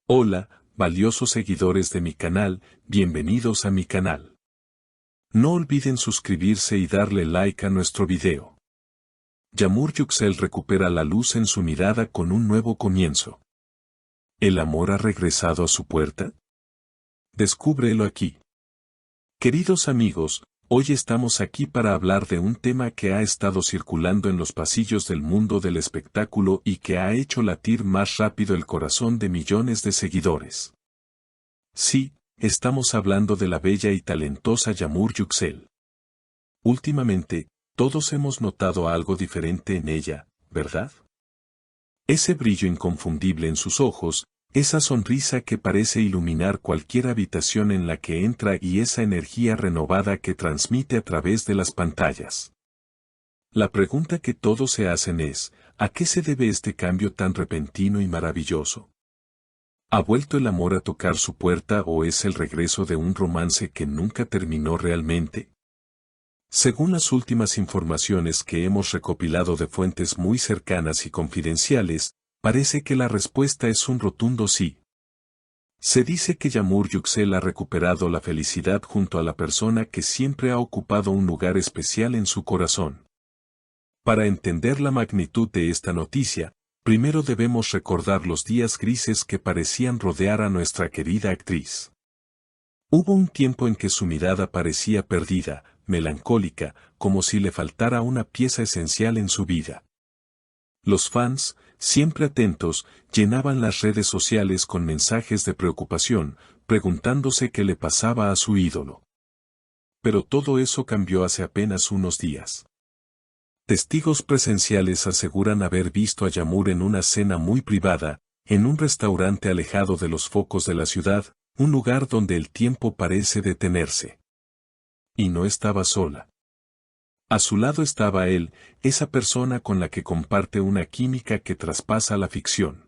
Hola, valiosos seguidores de mi canal, bienvenidos a mi canal. No olviden suscribirse y darle like a nuestro video. Yamur Yuxel recupera la luz en su mirada con un nuevo comienzo. ¿El amor ha regresado a su puerta? Descúbrelo aquí. Queridos amigos, hoy estamos aquí para hablar de un tema que ha estado circulando en los pasillos del mundo del espectáculo y que ha hecho latir más rápido el corazón de millones de seguidores. Sí, estamos hablando de la bella y talentosa Yamur Yuxel. Últimamente, todos hemos notado algo diferente en ella, ¿verdad? Ese brillo inconfundible en sus ojos, esa sonrisa que parece iluminar cualquier habitación en la que entra y esa energía renovada que transmite a través de las pantallas. La pregunta que todos se hacen es, ¿a qué se debe este cambio tan repentino y maravilloso? ¿Ha vuelto el amor a tocar su puerta o es el regreso de un romance que nunca terminó realmente? Según las últimas informaciones que hemos recopilado de fuentes muy cercanas y confidenciales, parece que la respuesta es un rotundo sí. Se dice que Yamur Yuxel ha recuperado la felicidad junto a la persona que siempre ha ocupado un lugar especial en su corazón. Para entender la magnitud de esta noticia, primero debemos recordar los días grises que parecían rodear a nuestra querida actriz. Hubo un tiempo en que su mirada parecía perdida, melancólica, como si le faltara una pieza esencial en su vida. Los fans, siempre atentos, llenaban las redes sociales con mensajes de preocupación, preguntándose qué le pasaba a su ídolo. Pero todo eso cambió hace apenas unos días. Testigos presenciales aseguran haber visto a Yamur en una cena muy privada, en un restaurante alejado de los focos de la ciudad, un lugar donde el tiempo parece detenerse. Y no estaba sola. A su lado estaba él, esa persona con la que comparte una química que traspasa la ficción.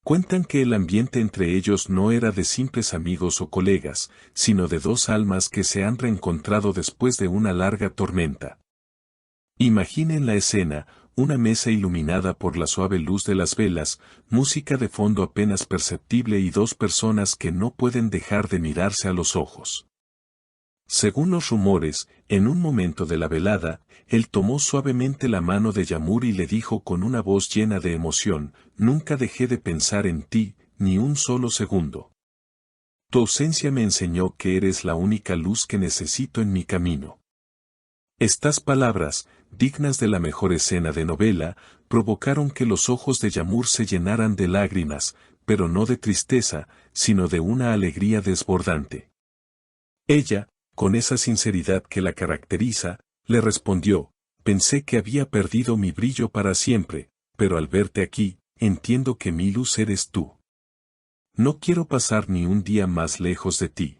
Cuentan que el ambiente entre ellos no era de simples amigos o colegas, sino de dos almas que se han reencontrado después de una larga tormenta. Imaginen la escena, una mesa iluminada por la suave luz de las velas, música de fondo apenas perceptible y dos personas que no pueden dejar de mirarse a los ojos. Según los rumores, en un momento de la velada, él tomó suavemente la mano de Yamur y le dijo con una voz llena de emoción, «Nunca dejé de pensar en ti, ni un solo segundo. Tu ausencia me enseñó que eres la única luz que necesito en mi camino». Estas palabras, dignas de la mejor escena de novela, provocaron que los ojos de Yamur se llenaran de lágrimas, pero no de tristeza, sino de una alegría desbordante. Ella, con esa sinceridad que la caracteriza, le respondió, «Pensé que había perdido mi brillo para siempre, pero al verte aquí, entiendo que mi luz eres tú. No quiero pasar ni un día más lejos de ti».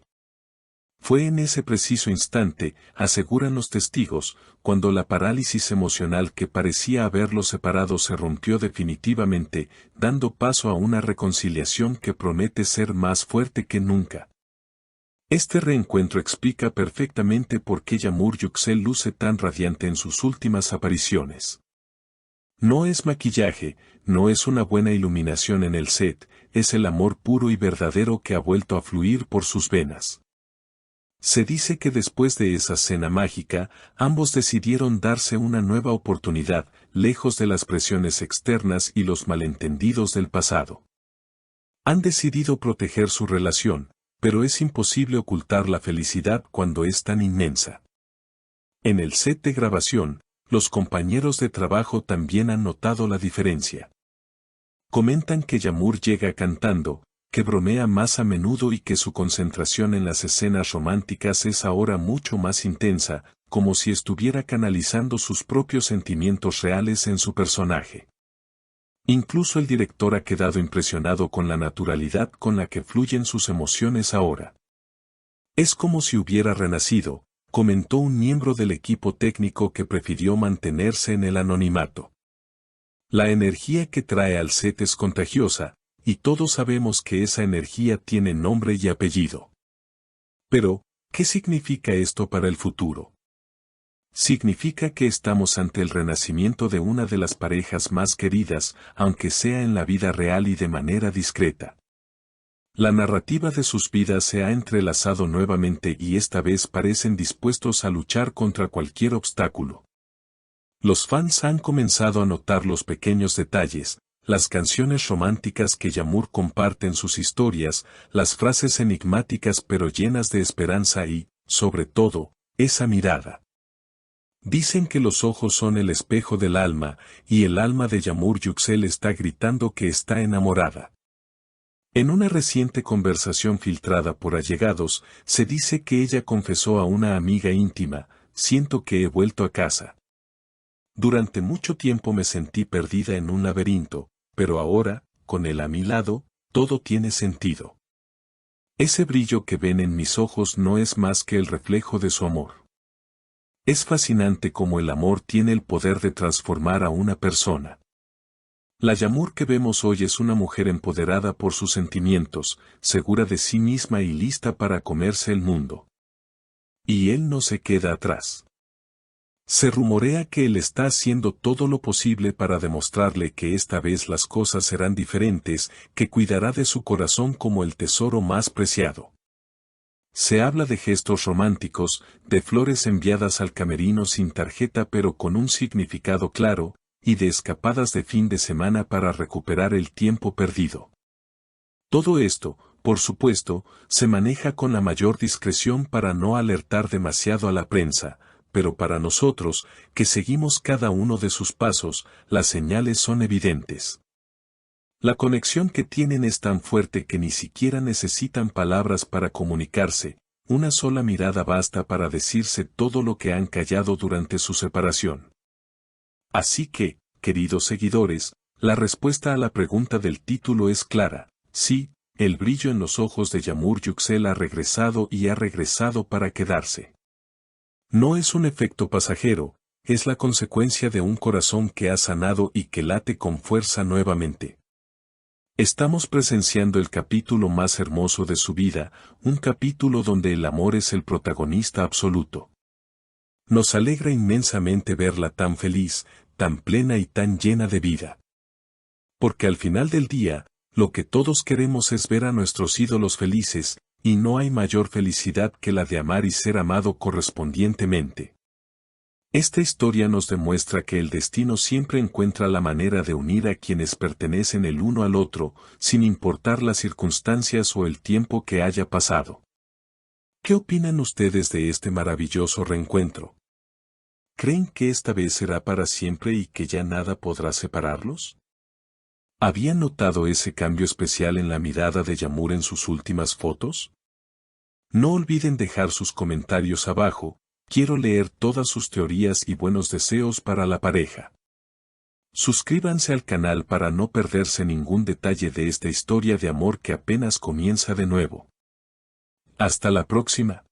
Fue en ese preciso instante, aseguran los testigos, cuando la parálisis emocional que parecía haberlos separado se rompió definitivamente, dando paso a una reconciliación que promete ser más fuerte que nunca. Este reencuentro explica perfectamente por qué Yamur Yuxel luce tan radiante en sus últimas apariciones. No es maquillaje, no es una buena iluminación en el set, es el amor puro y verdadero que ha vuelto a fluir por sus venas. Se dice que después de esa cena mágica, ambos decidieron darse una nueva oportunidad, lejos de las presiones externas y los malentendidos del pasado. Han decidido proteger su relación, pero es imposible ocultar la felicidad cuando es tan inmensa. En el set de grabación, los compañeros de trabajo también han notado la diferencia. Comentan que Yamur llega cantando, que bromea más a menudo y que su concentración en las escenas románticas es ahora mucho más intensa, como si estuviera canalizando sus propios sentimientos reales en su personaje. Incluso el director ha quedado impresionado con la naturalidad con la que fluyen sus emociones ahora. Es como si hubiera renacido, comentó un miembro del equipo técnico que prefirió mantenerse en el anonimato. La energía que trae al set es contagiosa, y todos sabemos que esa energía tiene nombre y apellido. Pero, ¿qué significa esto para el futuro? Significa que estamos ante el renacimiento de una de las parejas más queridas, aunque sea en la vida real y de manera discreta. La narrativa de sus vidas se ha entrelazado nuevamente y esta vez parecen dispuestos a luchar contra cualquier obstáculo. Los fans han comenzado a notar los pequeños detalles, las canciones románticas que Yağmur comparte en sus historias, las frases enigmáticas pero llenas de esperanza y, sobre todo, esa mirada. Dicen que los ojos son el espejo del alma, y el alma de Yağmur Yüksel está gritando que está enamorada. En una reciente conversación filtrada por allegados, se dice que ella confesó a una amiga íntima: siento que he vuelto a casa. Durante mucho tiempo me sentí perdida en un laberinto, pero ahora, con él a mi lado, todo tiene sentido. Ese brillo que ven en mis ojos no es más que el reflejo de su amor. Es fascinante cómo el amor tiene el poder de transformar a una persona. La Yağmur que vemos hoy es una mujer empoderada por sus sentimientos, segura de sí misma y lista para comerse el mundo. Y él no se queda atrás. Se rumorea que él está haciendo todo lo posible para demostrarle que esta vez las cosas serán diferentes, que cuidará de su corazón como el tesoro más preciado. Se habla de gestos románticos, de flores enviadas al camerino sin tarjeta pero con un significado claro, y de escapadas de fin de semana para recuperar el tiempo perdido. Todo esto, por supuesto, se maneja con la mayor discreción para no alertar demasiado a la prensa, pero para nosotros, que seguimos cada uno de sus pasos, las señales son evidentes. La conexión que tienen es tan fuerte que ni siquiera necesitan palabras para comunicarse, una sola mirada basta para decirse todo lo que han callado durante su separación. Así que, queridos seguidores, la respuesta a la pregunta del título es clara: sí, el brillo en los ojos de Yağmur Yüksel ha regresado y ha regresado para quedarse. No es un efecto pasajero, es la consecuencia de un corazón que ha sanado y que late con fuerza nuevamente. Estamos presenciando el capítulo más hermoso de su vida, un capítulo donde el amor es el protagonista absoluto. Nos alegra inmensamente verla tan feliz, tan plena y tan llena de vida. Porque al final del día, lo que todos queremos es ver a nuestros ídolos felices, y no hay mayor felicidad que la de amar y ser amado correspondientemente. Esta historia nos demuestra que el destino siempre encuentra la manera de unir a quienes pertenecen el uno al otro, sin importar las circunstancias o el tiempo que haya pasado. ¿Qué opinan ustedes de este maravilloso reencuentro? ¿Creen que esta vez será para siempre y que ya nada podrá separarlos? ¿Habían notado ese cambio especial en la mirada de Yağmur en sus últimas fotos? No olviden dejar sus comentarios abajo. Quiero leer todas sus teorías y buenos deseos para la pareja. Suscríbanse al canal para no perderse ningún detalle de esta historia de amor que apenas comienza de nuevo. Hasta la próxima.